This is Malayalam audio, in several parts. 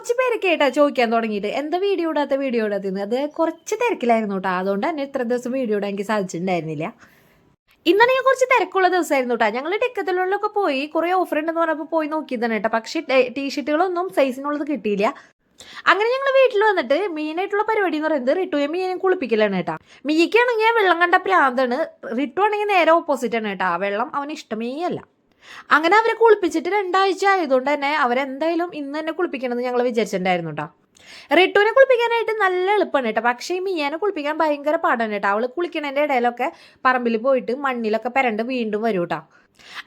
കുറച്ച് പേരൊക്കെ ആയിട്ടാ ചോദിക്കാൻ തുടങ്ങിയിട്ട് എന്താ വീഡിയോ ഇടാത്ത അത് കുറച്ച് തിരക്കിലായിരുന്നു കേട്ടോ. അതുകൊണ്ട് തന്നെ ഇത്ര ദിവസം വീഡിയോ ഇടാൻ എനിക്ക് സാധിച്ചിട്ടുണ്ടായിരുന്നില്ല. ഇന്നാണെങ്കിൽ കുറച്ച് തിരക്കുള്ള ദിവസമായിരുന്നു കേട്ടോ. ഞങ്ങൾ ടിക്കറ്റിലൊക്കെ പോയി കുറേ ഓഫർ ഉണ്ടെന്ന് പറഞ്ഞപ്പോൾ പോയി നോക്കിയതാണ് കേട്ടോ. പക്ഷേ ടീഷർട്ടുകളൊന്നും സൈസിനുള്ളത് കിട്ടിയില്ല. അങ്ങനെ ഞങ്ങൾ വീട്ടിൽ വന്നിട്ട് മെയിനായിട്ടുള്ള പരിപാടി എന്ന് പറയുന്നത് റിട്ടുയെ മീനെ കുളിപ്പിക്കലാണ് കേട്ടോ. മീക്കാണെങ്കിൽ വെള്ളം കണ്ട പ്രാന്താണ്. റിട്ടു ആണെങ്കിൽ നേരെ ഓപ്പോസിറ്റ് ആണ് കേട്ടോ. വെള്ളം അവന് ഇഷ്ടമേ അല്ല. അങ്ങനെ അവരെ കുളിപ്പിച്ചിട്ട് 2 ആഴ്ച ആയതുകൊണ്ട് തന്നെ അവരെന്തായാലും ഇന്ന് തന്നെ കുളിപ്പിക്കണമെന്ന് ഞങ്ങൾ വിചാരിച്ചിട്ടുണ്ടായിരുന്നു കേട്ടോ. റിട്ടുവിനെ കുളിപ്പിക്കാനായിട്ട് നല്ല എളുപ്പമാണ് കേട്ടോ. പക്ഷേ ഈ മിയാനെ കുളിപ്പിക്കാൻ ഭയങ്കര പാടാണ് കേട്ടോ. അവൾ കുളിക്കണതിൻ്റെ ഇടയിലൊക്കെ പറമ്പിൽ പോയിട്ട് മണ്ണിലൊക്കെ പെരണ്ട് വീണ്ടും വരും കേട്ടോ.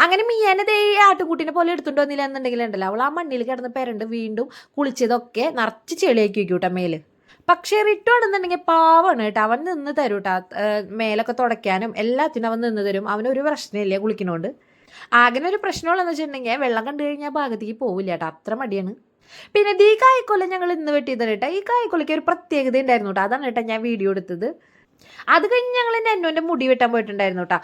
അങ്ങനെ മിയാനെ ദേ ആട്ടുകുട്ടീനെ പോലെ എടുത്തുകൊണ്ട് വന്നില്ല എന്നുണ്ടെങ്കിൽ ഉണ്ടല്ലോ, അവൾ ആ മണ്ണിൽ കിടന്ന് പെരണ്ട് വീണ്ടും കുളിച്ചതൊക്കെ നിറച്ച് ചെളിയാക്കി വയ്ക്കും കേട്ടോ മേല്. പക്ഷേ റിട്ടു ആണെന്നുണ്ടെങ്കിൽ പാവാണ് കേട്ടോ. അവൻ നിന്ന് തരും കേട്ടോ. മേലൊക്കെ തുടയ്ക്കാനും എല്ലാത്തിനും അവൻ നിന്ന് തരും. അവനൊരു പ്രശ്നമില്ല കുളിക്കണോണ്ട്. ആകെ ഒരു പ്രശ്നമുള്ളതെന്ന് വെച്ചിട്ടുണ്ടെങ്കിൽ വെള്ളം കണ്ടു കഴിഞ്ഞാൽ ഭാഗത്തേക്ക് പോവില്ല കേട്ടോ. അത്ര മടിയാണ്. പിന്നെ ഈ കായ്ക്കൊല ഞങ്ങൾ ഇന്ന് വെട്ടിയതാണ് കേട്ടോ. ഈ കായ്ക്കൊലയ്ക്ക് ഒരു പ്രത്യേകത ഉണ്ടായിരുന്നു കേട്ടോ. അതാണ് കേട്ടോ ഞാൻ വീഡിയോ എടുത്തത്. അത് കഴിഞ്ഞ് ഞങ്ങൾ നെന്നുവിൻ്റെ മുടി വെട്ടാൻ പോയിട്ടുണ്ടായിരുന്നു കേട്ടോ.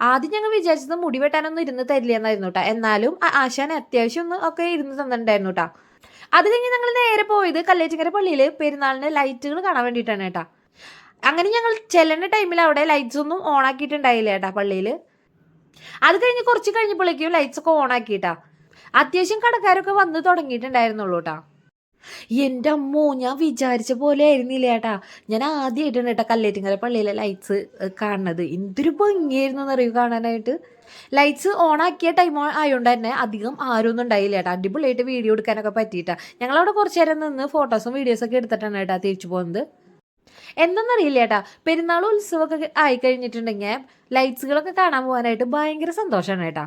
ആദ്യം ഞങ്ങൾ വിചാരിച്ചത് മുടി വെട്ടാനൊന്നും ഇരുന്ന് തരില്ല എന്നായിരുന്നു കേട്ടോ. എന്നാലും ആശാൻ അത്യാവശ്യം ഒന്ന് ഒക്കെ ഇരുന്ന് തന്നിട്ടുണ്ടായിരുന്നു കേട്ടോ. അത് കഴിഞ്ഞ് ഞങ്ങൾ നേരെ പോയത് കല്ലേറ്റിക്കര പള്ളിയിൽ പെരുന്നാളിന് ലൈറ്റുകൾ കാണാൻ വേണ്ടിയിട്ടാണ് കേട്ടോ. അങ്ങനെ ഞങ്ങൾ ചെല്ലുന്ന ടൈമിൽ അവിടെ ലൈറ്റ്സ് ഒന്നും ഓൺ ആക്കിയിട്ടുണ്ടായില്ല കേട്ടോ പള്ളിയിൽ. അത് കഴിഞ്ഞ് കുറച്ച് കഴിഞ്ഞപ്പോഴേക്കും ലൈറ്റ്സ് ഒക്കെ ഓൺ ആക്കിയിട്ടാ. അത്യാവശ്യം കടക്കാരൊക്കെ വന്ന് തുടങ്ങിയിട്ടുണ്ടായിരുന്നുള്ളൂ കേട്ടോ. എൻ്റെ അമ്മോ, ഞാൻ വിചാരിച്ച പോലെ ആയിരുന്നില്ല കേട്ടാ. ഞാൻ ആദ്യമായിട്ടാണ് കേട്ടോ കല്ലേറ്റിങ്ങര പള്ളിയിലെ ലൈറ്റ്സ് കാണുന്നത്. എന്തൊരു ഭംഗിയായിരുന്നു എന്നറിയൂ കാണാനായിട്ട്. ലൈറ്റ്സ് ഓൺ ആക്കിയ ടൈം ആയതുകൊണ്ട് തന്നെ അധികം ആരൊന്നും ഉണ്ടായില്ല കേട്ടോ. അടിപൊളിയായിട്ട് വീഡിയോ എടുക്കാനൊക്കെ പറ്റിയിട്ടാ. ഞങ്ങളവിടെ കുറച്ച് നേരം നിന്ന് ഫോട്ടോസും വീഡിയോസൊക്കെ എടുത്തിട്ടാണ് കേട്ടോ തിരിച്ചു പോകുന്നത്. എന്തെന്നറിയില്ല കേട്ടാ, പെരുന്നാൾ ഉത്സവമൊക്കെ ആയിക്കഴിഞ്ഞിട്ടുണ്ടെങ്കിൽ ലൈറ്റ്സുകളൊക്കെ കാണാൻ പോകാനായിട്ട് ഭയങ്കര സന്തോഷമാണ് കേട്ടാ.